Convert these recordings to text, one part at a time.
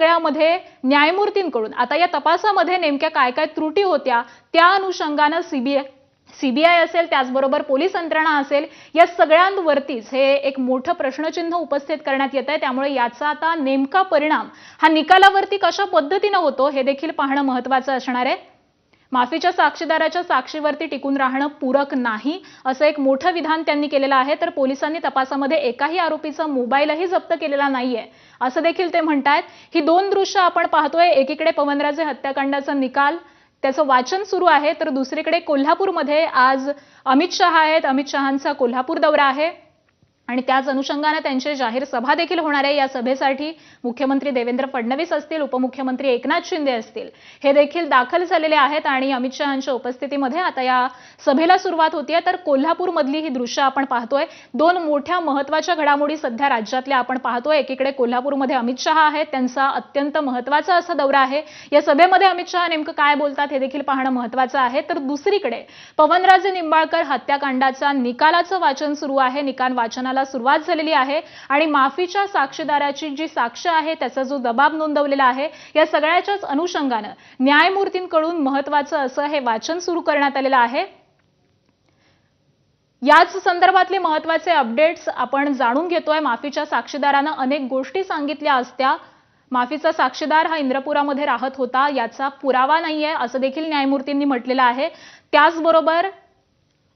सगळ्यामध्ये न्यायमूर्तींकडून आता या तपासामध्ये नेमक्या काय काय त्रुटी होत्या त्या अनुषंगाने सीबीआय असेल, त्याचबरोबर पोलीस यंत्रणा असेल, या सगळ्यांवरतीच हे एक मोठं प्रश्नचिन्ह उपस्थित करण्यात येत आहे। त्यामुळे याचा आता नेमका परिणाम हा निकालावरती कशा पद्धतीने होतो हे देखील पाहणं महत्त्वाचं असणार आहे। माफीच्या साक्षीदाराच्या साक्षीवरती टिकून राहणं पूरक नाही असं एक मोठं विधान त्यांनी केलेलं आहे। तर पोलिसांनी तपासामध्ये एकाही आरोपीचा मोबाईलही जप्त केलेला नाहीये असं देखील ते म्हणतात। ही दोन दृश्य आपण पाहतोय, एकीकडे पवनराजे हत्याकांडाचा निकाल त्याचं वाचन सुरू आहे, तर दुसरीकडे कोल्हापूरमध्ये आज अमित शहा आहेत। अमित शहांचा कोल्हापूर दौरा आहे आणि त्याच अनुषंगाने त्यांची जाहीर सभा देखील होणार आहे। या सभेसाठी मुख्यमंत्री देवेंद्र फडणवीस असतील, उपमुख्यमंत्री एकनाथ शिंदे असतील, हे देखील दाखल झालेले आहेत आणि अमित शहांच्या उपस्थितीमध्ये आता या सभेला सुरुवात होतीये। तर कोल्हापूरमधली ही दृश्य आपण पाहतोय, दोन मोठ्या महत्त्वाच्या घडामोडी सध्या राज्यातल्या आपण पाहतोय। एकीकडे कोल्हापूरमध्ये अमित शहा आहेत, त्यांचा अत्यंत महत्त्वाचा असा दौरा आहे। या सभेमध्ये अमित शहा नेमकं काय बोलतात हे देखील पाहणं महत्त्वाचं आहे। तर दुसरीकडे पवनराजे निंबाळकर हत्याकांडाचा निकालाचं वाचन सुरू आहे। निकाल वाचनाला सुरुवात झालेली आहे आणि माफीच्या साक्षीदाराची जी साक्ष आहे त्याचा जो दबाव नोंदवलेला आहे, या सगळ्याच्याच अनुषंगाने न्यायमूर्तींकडून महत्त्वाचं असं हे वाचन सुरू करण्यात आलेलं आहे। याच संदर्भातले महत्त्वाचे अपडेट्स आपण जाणून घेतोय। माफीच्या साक्षीदाराने अनेक गोष्टी सांगितल्या असत्या, माफीचा साक्षीदार हा इंद्रपुरामध्ये राहत होता याचा पुरावा नाहीये असं देखील न्यायमूर्तींनी म्हटलेलं आहे। त्याचबरोबर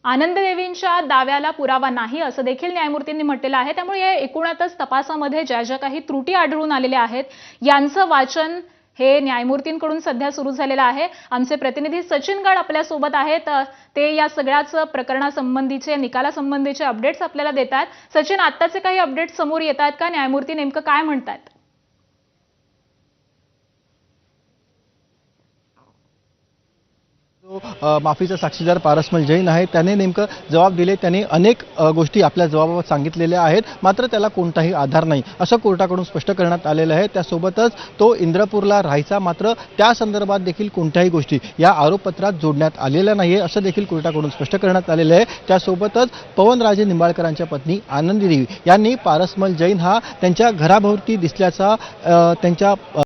आनंददेवींच्या दाव्याला पुरावा नाही असं देखील न्यायमूर्तींनी म्हटलेलं आहे। त्यामुळे या एकूणच तपासामध्ये ज्या ज्या काही त्रुटी आढळून आलेल्या आहेत यांचं वाचन हे न्यायमूर्तींकडून सध्या सुरू झालेलं आहे। आमचे प्रतिनिधी सचिन गड आपल्या सोबत आहेत, ते या सगळ्याच प्रकरणासंबंधीचे निकालासंबंधीचे अपडेट्स आपल्याला देतात। सचिन, आत्ताचे काही अपडेट्स समोर येत आहेत का? न्यायमूर्ती नेमकं काय म्हणतात? माफीचा साक्षीदार पारसमल जैन आहे, त्याने नेमकं जबाब दिले। त्याने अनेक गोष्टी आपल्या जबाबाबाबत सांगितलेल्या आहेत, मात्र त्याला कोणताही आधार नाही असं कोर्टाकडून स्पष्ट करण्यात आलेलं आहे। त्यासोबतच तो इंद्रपूरला राहायचा, मात्र त्या संदर्भात देखील कोणत्याही गोष्टी या आरोपपत्रात जोडण्यात आलेल्या नाहीये असं देखील कोर्टाकडून स्पष्ट करण्यात आलेलं आहे। त्यासोबतच पवनराजे निंबाळकरांच्या पत्नी आनंदी देवी यांनी पारसमल जैन हा त्यांच्या घराभोवती दिसल्याचा त्यांच्या